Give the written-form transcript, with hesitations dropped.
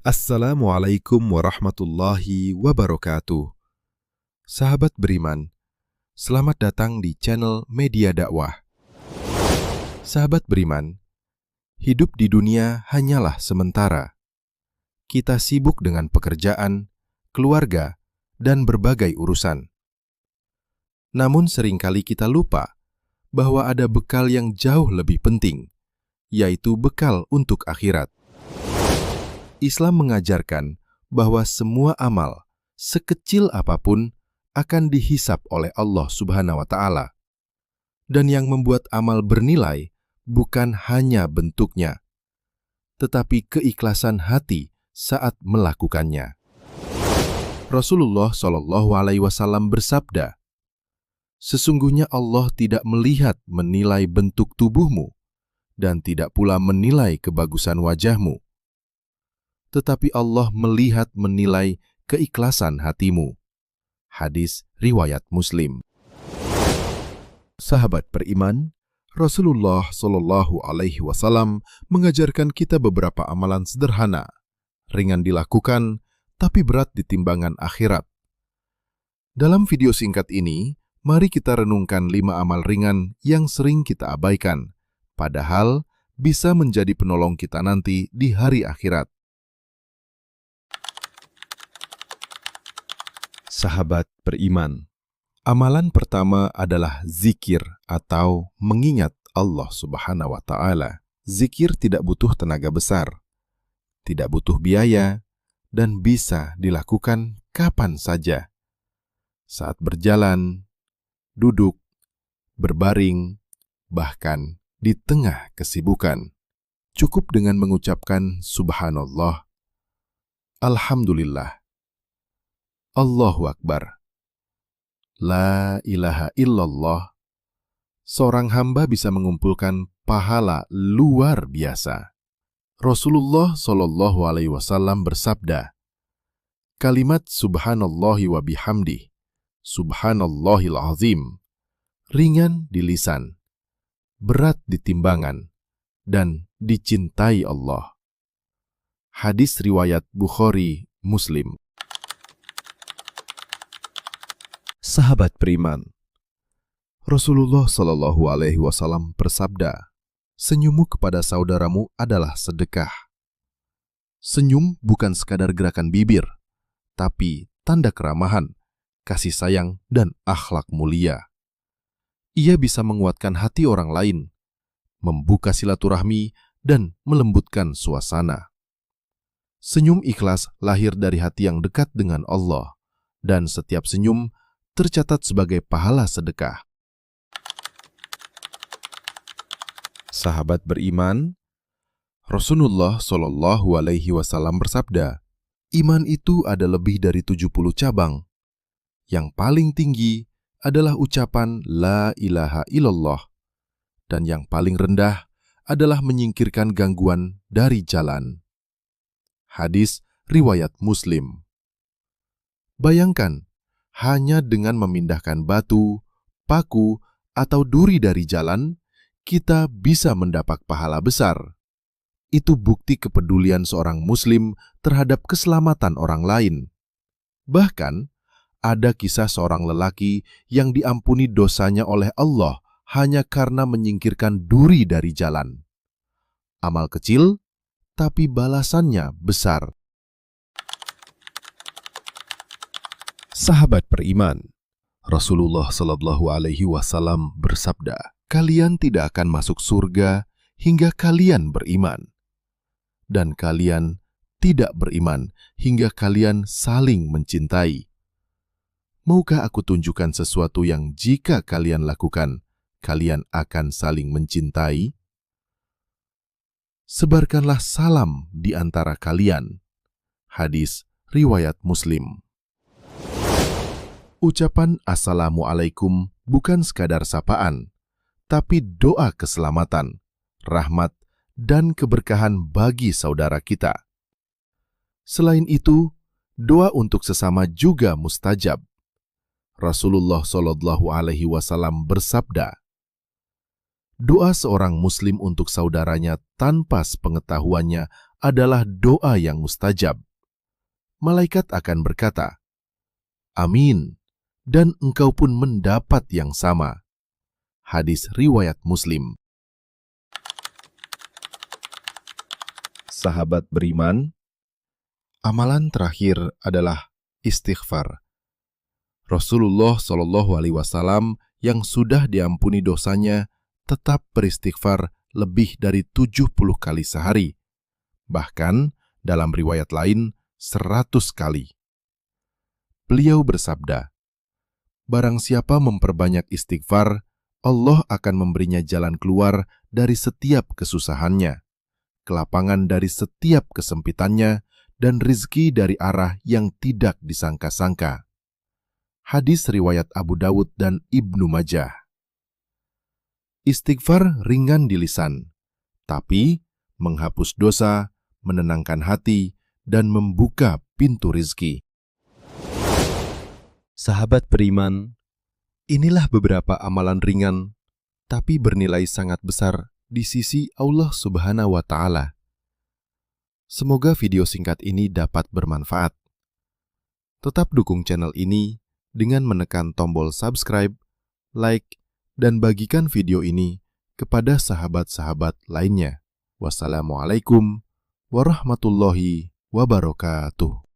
Assalamualaikum warahmatullahi wabarakatuh. Sahabat beriman, selamat datang di channel Media Dakwah. Sahabat beriman, hidup di dunia hanyalah sementara. Kita sibuk dengan pekerjaan, keluarga, dan berbagai urusan. Namun seringkali kita lupa bahwa ada bekal yang jauh lebih penting, yaitu bekal untuk akhirat. Islam mengajarkan bahwa semua amal, sekecil apapun, akan dihisap oleh Allah Subhanahu wa Ta'ala. Dan yang membuat amal bernilai bukan hanya bentuknya, tetapi keikhlasan hati saat melakukannya. Rasulullah Shallallahu Alaihi Wasallam bersabda, "Sesungguhnya Allah tidak melihat menilai bentuk tubuhmu dan tidak pula menilai kebagusan wajahmu, tetapi Allah melihat menilai keikhlasan hatimu." Hadis riwayat Muslim. Sahabat beriman, Rasulullah Shallallahu Alaihi Wasallam mengajarkan kita beberapa amalan sederhana, ringan dilakukan, tapi berat di timbangan akhirat. Dalam video singkat ini, mari kita renungkan 5 amal ringan yang sering kita abaikan, padahal bisa menjadi penolong kita nanti di hari akhirat. Sahabat beriman, amalan pertama adalah zikir atau mengingat Allah Subhanahu wa Ta'ala. Zikir tidak butuh tenaga besar, tidak butuh biaya, dan bisa dilakukan kapan saja. Saat berjalan, duduk, berbaring, bahkan di tengah kesibukan. Cukup dengan mengucapkan Subhanallah, Alhamdulillah, Allahu Akbar, La ilaha illallah. Seorang hamba bisa mengumpulkan pahala luar biasa. Rasulullah Shallallahu Alaihi Wasallam bersabda, kalimat Subhanallahi wa bihamdih, Subhanallahil azim, ringan di lisan, berat di timbangan, dan dicintai Allah. Hadis riwayat Bukhari, Muslim. Sahabat beriman, Rasulullah Shallallahu Alaihi Wasallam bersabda, senyummu kepada saudaramu adalah sedekah. Senyum bukan sekadar gerakan bibir, tapi tanda keramahan, kasih sayang, dan akhlak mulia. Ia bisa menguatkan hati orang lain, membuka silaturahmi, dan melembutkan suasana. Senyum ikhlas lahir dari hati yang dekat dengan Allah, dan setiap senyum tercatat sebagai pahala sedekah. Sahabat beriman, Rasulullah Shallallahu Alaihi Wasallam bersabda, iman itu ada lebih dari 70 cabang. Yang paling tinggi adalah ucapan La ilaha illallah, dan yang paling rendah adalah menyingkirkan gangguan dari jalan. Hadis riwayat Muslim. Bayangkan, hanya dengan memindahkan batu, paku, atau duri dari jalan, kita bisa mendapat pahala besar. Itu bukti kepedulian seorang Muslim terhadap keselamatan orang lain. Bahkan, ada kisah seorang lelaki yang diampuni dosanya oleh Allah hanya karena menyingkirkan duri dari jalan. Amal kecil, tapi balasannya besar. Sahabat beriman, Rasulullah Shallallahu Alaihi Wasallam bersabda, kalian tidak akan masuk surga hingga kalian beriman, dan kalian tidak beriman hingga kalian saling mencintai. Maukah aku tunjukkan sesuatu yang jika kalian lakukan, kalian akan saling mencintai? Sebarkanlah salam di antara kalian. Hadis riwayat Muslim. Ucapan Assalamualaikum bukan sekadar sapaan, tapi doa keselamatan, rahmat, dan keberkahan bagi saudara kita. Selain itu, doa untuk sesama juga mustajab. Rasulullah Shallallahu Alaihi Wasallam bersabda, doa seorang Muslim untuk saudaranya tanpa sepengetahuannya adalah doa yang mustajab. Malaikat akan berkata, "Amin," dan engkau pun mendapat yang sama. Hadis riwayat Muslim. Sahabat beriman, amalan terakhir adalah istighfar. Rasulullah SAW yang sudah diampuni dosanya tetap beristighfar lebih dari 70 kali sehari. Bahkan dalam riwayat lain 100 kali. Beliau bersabda, "Barang siapa memperbanyak istighfar, Allah akan memberinya jalan keluar dari setiap kesusahannya, kelapangan dari setiap kesempitannya, dan rizki dari arah yang tidak disangka-sangka." Hadis riwayat Abu Dawud dan Ibnu Majah. Istighfar ringan di lisan, tapi menghapus dosa, menenangkan hati, dan membuka pintu rizki. Sahabat beriman, inilah beberapa amalan ringan, tapi bernilai sangat besar di sisi Allah Subhanahu wa Ta'ala. Semoga video singkat ini dapat bermanfaat. Tetap dukung channel ini dengan menekan tombol subscribe, like, dan bagikan video ini kepada sahabat-sahabat lainnya. Wassalamualaikum warahmatullahi wabarakatuh.